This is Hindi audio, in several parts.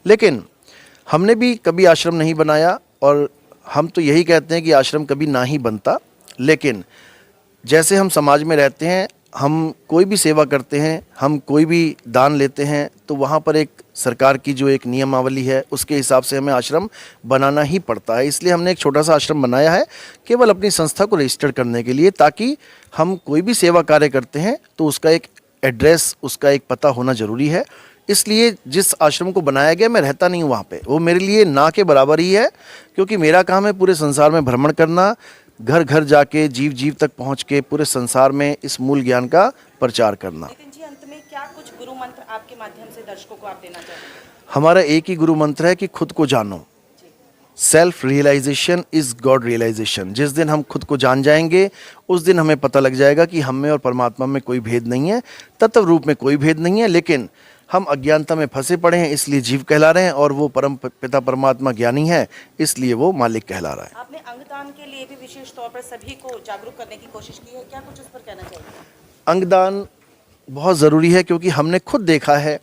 लेकिन हमने भी कभी आश्रम नहीं बनाया और हम तो यही कहते हैं कि आश्रम कभी ना ही बनता। लेकिन जैसे हम समाज में रहते हैं, हम कोई भी सेवा करते हैं, हम कोई भी दान लेते हैं, तो वहाँ पर एक सरकार की जो एक नियमावली है उसके हिसाब से हमें आश्रम बनाना ही पड़ता है। इसलिए हमने एक छोटा सा आश्रम बनाया है केवल अपनी संस्था को रजिस्टर करने के लिए, ताकि हम कोई भी सेवा कार्य करते हैं तो उसका एक एड्रेस, उसका एक पता होना ज़रूरी है। इसलिए जिस आश्रम को बनाया गया, मैं रहता नहीं हूँ वहाँ पे, वो मेरे लिए ना के बराबर ही है, क्योंकि मेरा काम है पूरे संसार में भ्रमण करना, घर घर जाके जीव जीव तक पहुँच के पूरे संसार में इस मूल ज्ञान का प्रचार करना। नितिन जी, अंत में क्या कुछ गुरु मंत्र आपके माध्यम से दर्शकों को आप देना चाहेंगे? हमारा एक ही गुरु मंत्र है कि खुद को जानो। Self realization is God realization. जिस दिन हम खुद को जान जाएंगे उस दिन हमें पता लग जाएगा कि हम में और परमात्मा में कोई भेद नहीं है, तत्व रूप में कोई भेद नहीं है, लेकिन हम अज्ञानता में फंसे पड़े हैं, इसलिए जीव कहला रहे हैं, और वो परम पिता परमात्मा ज्ञानी है, इसलिए वो मालिक कहला रहा है। आपने अंगदान के लिए भी विशेष तौर पर सभी को जागरूक करने की कोशिश की है, क्या कुछ उस पर कहना चाहिए? अंगदान बहुत ज़रूरी है, क्योंकि हमने खुद देखा है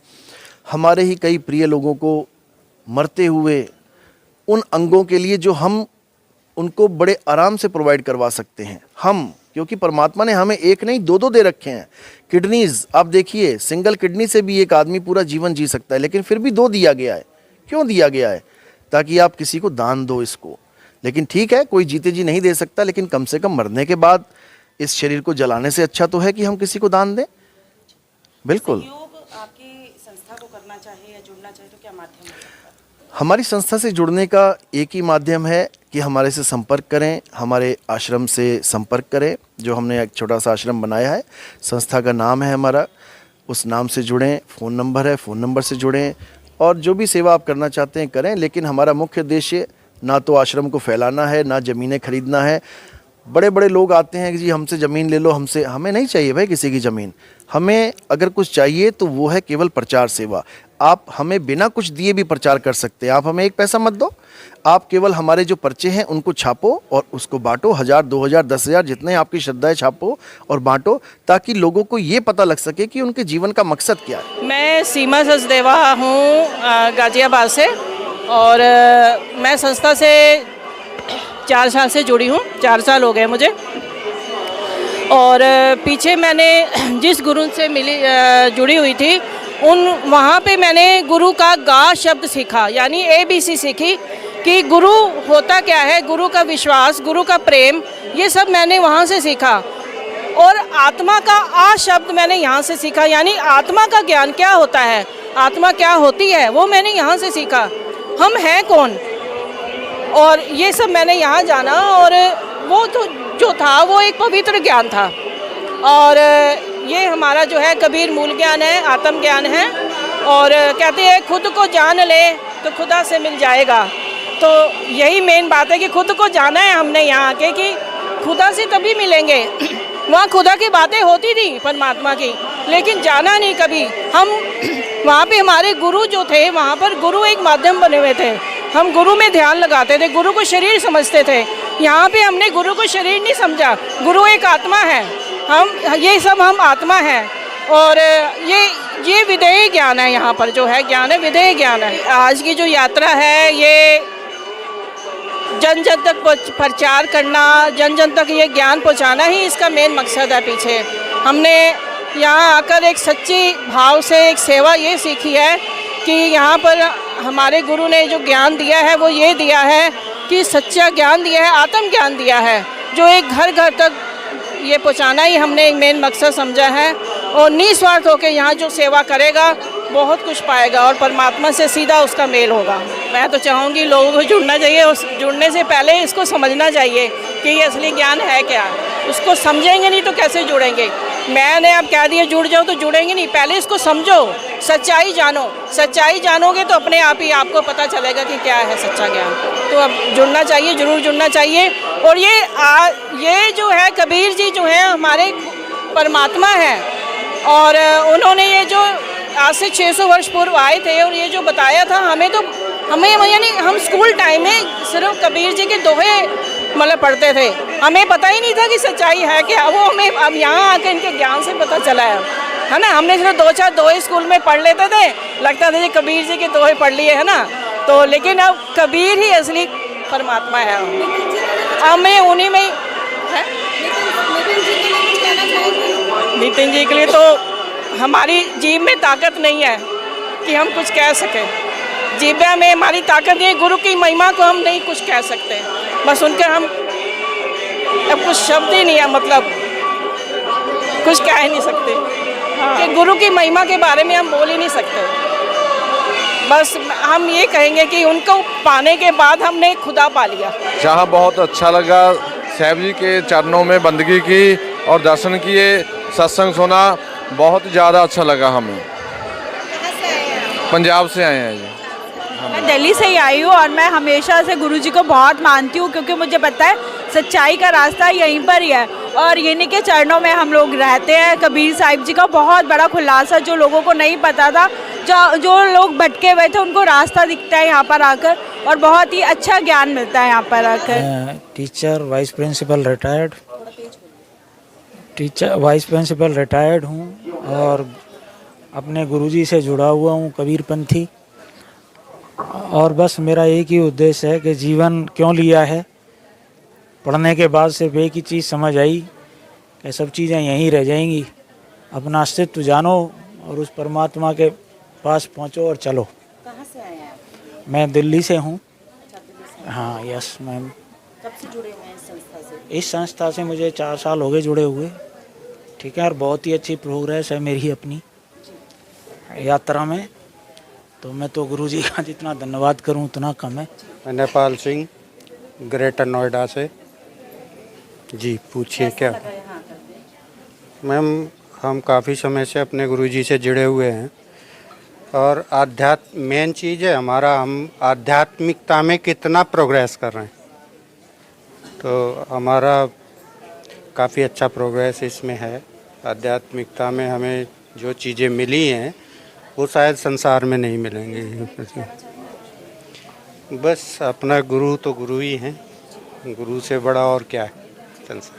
हमारे ही कई प्रिय लोगों को मरते हुए उन अंगों के लिए जो हम उनको बड़े आराम से प्रोवाइड करवा सकते हैं हम, क्योंकि परमात्मा ने हमें एक नहीं दो दो दे रखे हैं। किडनीज आप देखिए, सिंगल किडनी से भी एक आदमी पूरा जीवन जी सकता है, लेकिन फिर भी 2 दिया गया है। क्यों दिया गया है? ताकि आप किसी को दान दो इसको। लेकिन ठीक है, कोई जीते जी नहीं दे सकता, लेकिन कम से कम मरने के बाद इस शरीर को जलाने से अच्छा तो है कि हम किसी को दान दें। बिल्कुल। सहयोग आपकी संस्था को करना चाहिए या जुड़ना चाहिए तो क्या माध्यम हो सकता है? हमारी संस्था से जुड़ने का एक ही माध्यम है कि हमारे से संपर्क करें, हमारे आश्रम से संपर्क करें। जो हमने एक छोटा सा आश्रम बनाया है, संस्था का नाम है हमारा, उस नाम से जुड़ें। फ़ोन नंबर है, फ़ोन नंबर से जुड़ें, और जो भी सेवा आप करना चाहते हैं करें। लेकिन हमारा मुख्य उद्देश्य ना तो आश्रम को फैलाना है, ना ज़मीनें खरीदना है। बड़े बड़े लोग आते हैं कि जी हमसे ज़मीन ले लो, हमें नहीं चाहिए भाई किसी की ज़मीन। हमें अगर कुछ चाहिए तो वो है केवल प्रचार सेवा। आप हमें बिना कुछ दिए भी प्रचार कर सकते हैं। आप हमें एक पैसा मत दो, आप केवल हमारे जो पर्चे हैं उनको छापो और उसको बांटो। 1000, 2000, 10,000 जितने आपकी श्रद्धा है छापो और बांटो, ताकि लोगों को ये पता लग सके कि उनके जीवन का मकसद क्या है। मैं सीमा सचदेवा हूँ गाजियाबाद से, और मैं संस्था से 4 साल से जुड़ी हूँ। 4 साल हो गए मुझे। और पीछे मैंने जिस गुरु से जुड़ी हुई थी वहाँ पे मैंने गुरु का गा शब्द सीखा, यानी ABC सीखी कि गुरु होता क्या है, गुरु का विश्वास, गुरु का प्रेम, ये सब मैंने वहाँ से सीखा। और आत्मा का आ शब्द मैंने यहाँ से सीखा, यानी आत्मा का ज्ञान क्या होता है, आत्मा क्या होती है, वो मैंने यहाँ से सीखा। हम हैं कौन, और ये सब मैंने यहाँ जाना। और वो तो जो था वो एक पवित्र ज्ञान था। और ये हमारा जो है कबीर मूल ज्ञान है, आत्म ज्ञान है। और कहते हैं खुद को जान ले तो खुदा से मिल जाएगा। तो यही मेन बात है कि खुद को जाना है हमने यहाँ आके कि खुदा से तभी मिलेंगे। वहाँ खुदा की बातें होती थी परमात्मा की, लेकिन जाना नहीं कभी हम। वहाँ पे हमारे गुरु जो थे, वहाँ पर गुरु एक माध्यम बने हुए थे। हम गुरु में ध्यान लगाते थे, गुरु को शरीर समझते थे। यहाँ पे हमने गुरु को शरीर नहीं समझा, गुरु एक आत्मा है। हम आत्मा हैं। और ये विधेय ज्ञान है, यहाँ पर जो है ज्ञान है विधेय ज्ञान है। आज की जो यात्रा है ये जन जन तक प्रचार करना, जन जन तक ये ज्ञान पहुँचाना ही इसका मेन मकसद है। पीछे हमने यहाँ आकर एक सच्ची भाव से एक सेवा ये सीखी है कि यहाँ पर हमारे गुरु ने जो ज्ञान दिया है वो ये दिया है कि सच्चा ज्ञान दिया है, आत्म ज्ञान दिया है, जो एक घर घर तक ये पहुँचाना ही हमने एक मेन मकसद समझा है। और निस्वार्थ होकर यहाँ जो सेवा करेगा बहुत कुछ पाएगा और परमात्मा से सीधा उसका मेल होगा। मैं तो चाहूँगी लोगों को जुड़ना चाहिए, और जुड़ने से पहले इसको समझना चाहिए कि ये असली ज्ञान है क्या। उसको समझेंगे नहीं तो कैसे जुड़ेंगे। मैंने अब कह दिया जुड़ जाओ तो जुड़ेंगे नहीं, पहले इसको समझो, सच्चाई जानो। सच्चाई जानोगे तो अपने आप ही आपको पता चलेगा कि क्या है सच्चा ज्ञान। तो अब जुड़ना चाहिए, ज़रूर जुड़ना चाहिए। और ये जो है कबीर जी जो है हमारे परमात्मा है, और उन्होंने ये जो आज से 600 वर्ष पूर्व आए थे और ये जो बताया था हमें यानी हम स्कूल टाइम में सिर्फ कबीर जी के दोहे मतलब पढ़ते थे, हमें पता ही नहीं था कि सच्चाई है क्या। वो हमें अब यहाँ आकर इनके ज्ञान से पता चला है। है ना। हमने सिर्फ दो ही स्कूल में पढ़ लेते थे, लगता था जी कबीर जी के दोहे पढ़ लिए, है ना। तो लेकिन अब कबीर ही असली परमात्मा है, हमें उन्हीं में ही है। नितिन जी के लिए तो हमारी जीभ में ताकत नहीं है कि हम कुछ कह सकें, जीभा में हमारी ताकत नहीं है, गुरु की महिमा को हम नहीं कुछ कह सकते, बस उनके हम अब कुछ शब्द ही नहीं है, मतलब कुछ कह ही नहीं सकते। हाँ। कि गुरु की महिमा के बारे में हम बोल ही नहीं सकते, बस हम ये कहेंगे कि उनको पाने के बाद हमने खुदा पा लिया। जहाँ बहुत अच्छा लगा, साहब जी के चरणों में बंदगी की और दर्शन किए, सत्संग सुना, बहुत ज़्यादा अच्छा लगा हमें। पंजाब से आए हैं जी। मैं दिल्ली से ही आई हूँ और मैं हमेशा से गुरुजी को बहुत मानती हूँ, क्योंकि मुझे पता है सच्चाई का रास्ता यहीं पर ही है और इन्हीं के चरणों में हम लोग रहते हैं। कबीर साहिब जी का बहुत बड़ा खुलासा जो लोगों को नहीं पता था, जो लोग भटके हुए थे, उनको रास्ता दिखता है यहाँ पर आकर और बहुत ही अच्छा ज्ञान मिलता है यहाँ पर आकर। टीचर वाइस प्रिंसिपल रिटायर्ड हूँ और अपने गुरुजी से जुड़ा हुआ हूँ, कबीरपंथी। और बस मेरा एक ही उद्देश्य है कि जीवन क्यों लिया है। पढ़ने के बाद सिर्फ एक ही चीज़ समझ आई कि सब चीज़ें यहीं रह जाएंगी, अपना अस्तित्व जानो और उस परमात्मा के पास पहुँचो और चलो। कहाँ से आए आप? मैं दिल्ली से हूँ। हाँ, यस मैम। कब से जुड़े हुए हैं इस संस्था से? इस संस्था से मुझे 4 साल हो गए जुड़े हुए, ठीक है। और बहुत ही अच्छी प्रोग्रेस है मेरी अपनी यात्रा में, तो मैं तो गुरुजी का जितना धन्यवाद करूं उतना कम है। मैं नेपाल सिंह, ग्रेटर नोएडा से। जी पूछिए क्या। मैम हम काफ़ी समय से अपने गुरुजी से जुड़े हुए हैं और मेन चीज़ है हमारा, हम आध्यात्मिकता में कितना प्रोग्रेस कर रहे हैं, तो हमारा काफ़ी अच्छा प्रोग्रेस इसमें है। आध्यात्मिकता में हमें जो चीज़ें मिली हैं वो शायद संसार में नहीं मिलेंगी। बस अपना गुरु तो गुरु ही हैं, गुरु से बड़ा और क्या है संसार।